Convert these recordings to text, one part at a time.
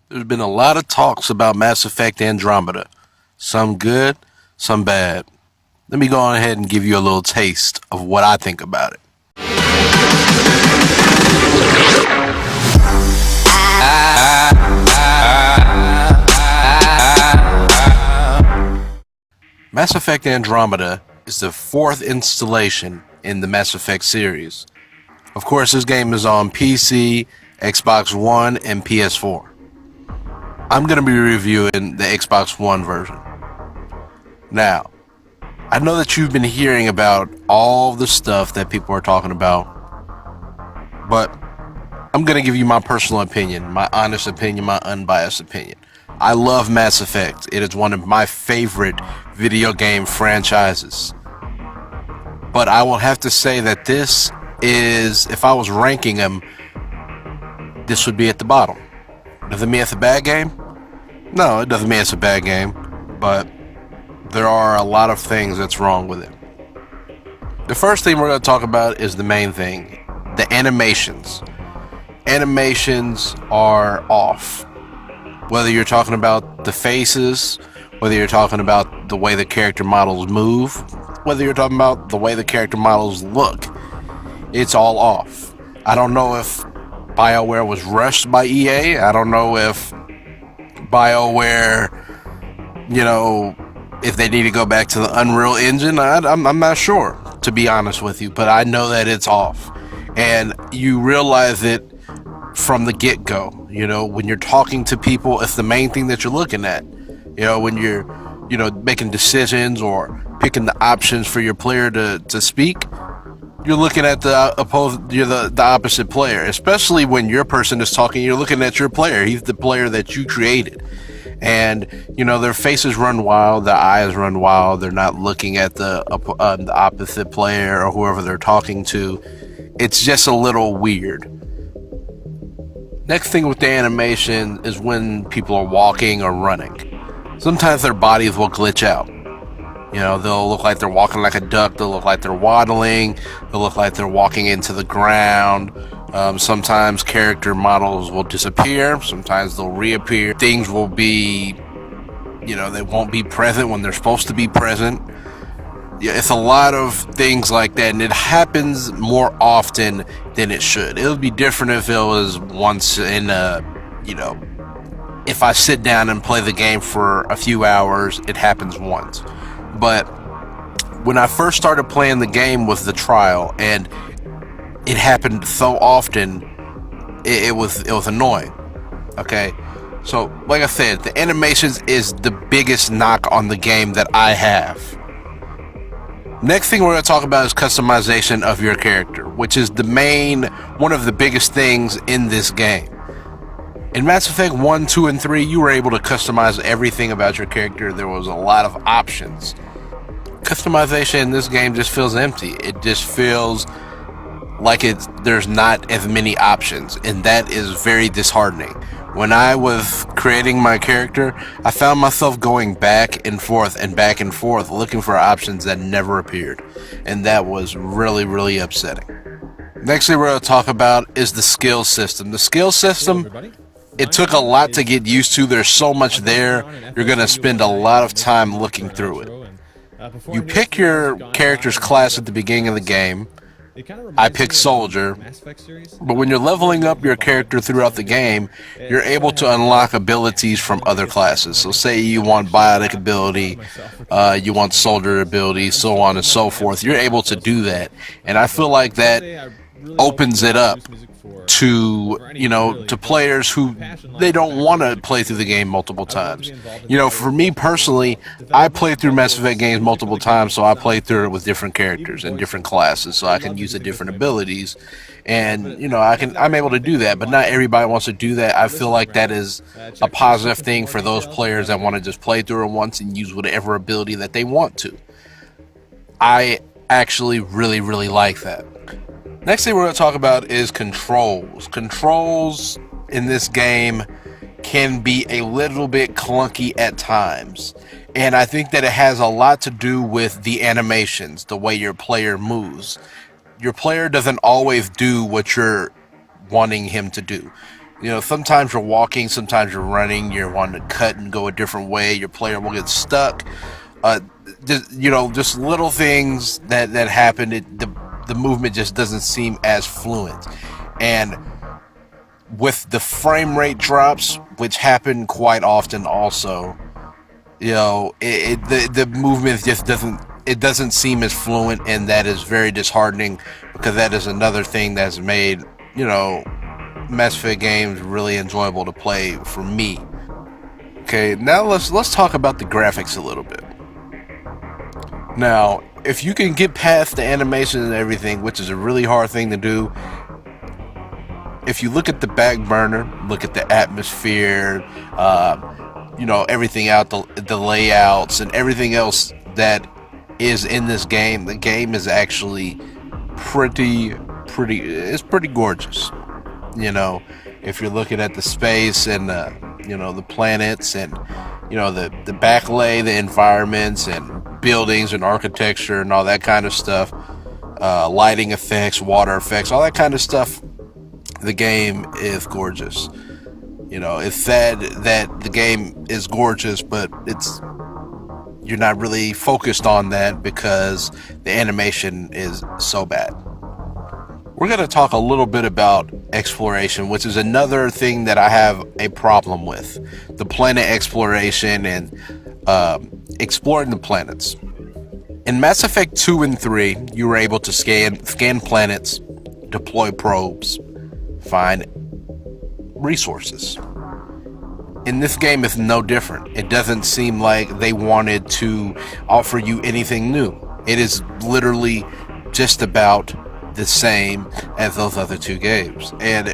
There's been a lot of talks about Mass Effect Andromeda. Some good, some bad. Let me go on ahead and give you a little taste of what I think about it. Mass Effect Andromeda is the fourth installation in the Mass Effect series. Of course, this game is on PC, Xbox One, and PS4. I'm going to be reviewing the Xbox One version. Now, I know that you've been hearing about all the stuff that people are talking about, but I'm going to give you my personal opinion, my honest opinion, my unbiased opinion. I love Mass Effect. It is one of my favorite video game franchises. But I will have to say that this is, if I was ranking them, this would be at the bottom. Doesn't mean it's a bad game? No, it doesn't mean it's a bad game, but there are a lot of things that's wrong with it. The first thing we're going to talk about is the main thing, the animations. Animations are off. Whether you're talking about the faces, whether you're talking about the way the character models move, whether you're talking about the way the character models look, it's all off. I don't know if BioWare was rushed by EA. I don't know if BioWare, if they need to go back to the Unreal Engine. I'm not sure, to be honest with you, but I know that it's off. And you realize it from the get-go. When you're talking to people, it's the main thing that you're looking at. When you're, making decisions or picking the options for your player to speak, you're looking at the opposite player. Especially when your person is talking, you're looking at your player. He's the player that you created. And, their faces run wild, their eyes run wild. They're not looking at the opposite player or whoever they're talking to. It's just a little weird. Next thing with the animation is when people are walking or running. Sometimes their bodies will glitch out. They'll look like they're walking like a duck. They'll look like they're waddling. They'll look like they're walking into the ground. Sometimes character models will disappear. Sometimes they'll reappear. Things will be, they won't be present when they're supposed to be present. Yeah, it's a lot of things like that, and it happens more often than it should. It would be different if it was once in if I sit down and play the game for a few hours, it happens once. But when I first started playing the game with the trial, and it happened so often, it was annoying. Okay, so like I said, the animations is the biggest knock on the game that I have. Next thing we're going to talk about is customization of your character, which is one of the biggest things in this game. In Mass Effect 1, 2, and 3, you were able to customize everything about your character. There was a lot of options. Customization in this game just feels empty. It just feels like there's not as many options, and that is very disheartening. When I was creating my character, I found myself going back and forth looking for options that never appeared, and that was really, really upsetting. Next thing we're going to talk about is the skill system. The skill system, it took a lot to get used to. There's so much there. You're going to spend a lot of time looking through it. You pick your character's class at the beginning of the game. I picked Soldier, but when you're leveling up your character throughout the game, you're able to unlock abilities from other classes. So say you want Biotic ability, you want Soldier ability, so on and so forth. You're able to do that, and I feel like that opens it up to to players who they don't want to play through the game multiple times. For me personally, I play through Mass Effect games multiple times, so I play through it with different characters and different classes, so I can use the different abilities, and I'm able to do that. But not everybody wants to do that. I feel like that is a positive thing for those players that want to just play through it once and use whatever ability that they want to. I actually really, really like that. Next thing we're going to talk about is controls. Controls in this game can be a little bit clunky at times. And I think that it has a lot to do with the animations, the way your player moves. Your player doesn't always do what you're wanting him to do. You know, sometimes you're walking, sometimes you're running, you're wanting to cut and go a different way. Your player will get stuck. Uh, just little things that happen. The movement just doesn't seem as fluent, and with the frame rate drops, which happen quite often, also, the movement just doesn't seem as fluent, and that is very disheartening because that is another thing that's made Mass Effect games really enjoyable to play for me. Okay, now let's talk about the graphics a little bit. Now, if you can get past the animation and everything, which is a really hard thing to do, if you look at the back burner, look at the atmosphere, everything out, the layouts and everything else that is in this game, the game is actually it's pretty gorgeous. If you're looking at the space and the planets and the backlay, the environments and buildings and architecture and all that kind of stuff, lighting effects, water effects, all that kind of stuff, the game is gorgeous. It's sad that the game is gorgeous, but you're not really focused on that because the animation is so bad. We're going to talk a little bit about exploration, which is another thing that I have a problem with. The planet exploration and exploring the planets. In Mass Effect 2 and 3, you were able to scan planets, deploy probes, find resources. In this game, it's no different. It doesn't seem like they wanted to offer you anything new. It is literally just about the same as those other two games, and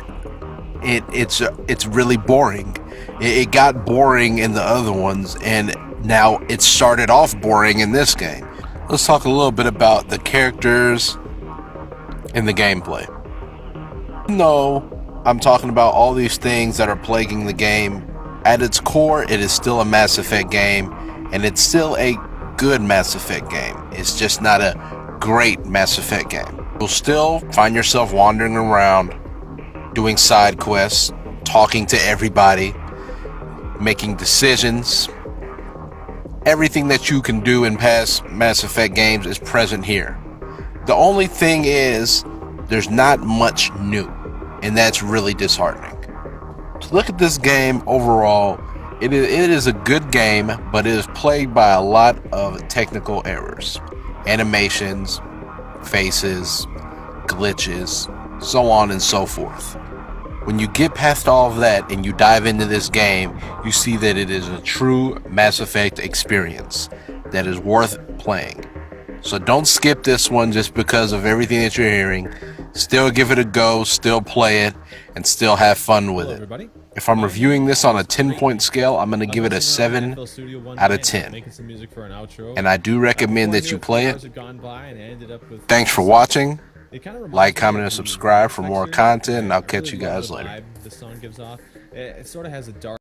it's really boring. It got boring in the other ones, and now it started off boring in this game. Let's talk a little bit about the characters and the gameplay. No, I'm talking about all these things that are plaguing the game. At its core, it is still a Mass Effect game, and it's still a good Mass Effect game. It's just not a great Mass Effect game. You'll still find yourself wandering around, doing side quests, talking to everybody, making decisions. Everything that you can do in past Mass Effect games is present here. The only thing is, there's not much new, and that's really disheartening. To look at this game overall, it is a good game, but it is plagued by a lot of technical errors. Animations, faces, glitches, so on and so forth. When you get past all of that and you dive into this game, you see that it is a true Mass Effect experience that is worth playing. So don't skip this one just because of everything that you're hearing. Still give it a go, still play it, and still have fun with it. Everybody. If I'm reviewing this on a 10-point scale, I'm going to give it a 7 out of 10. And I do recommend that you play it. Thanks for watching. Like, comment, and subscribe for more content, and I'll catch you guys later. The sun gives off. It sort of has a dark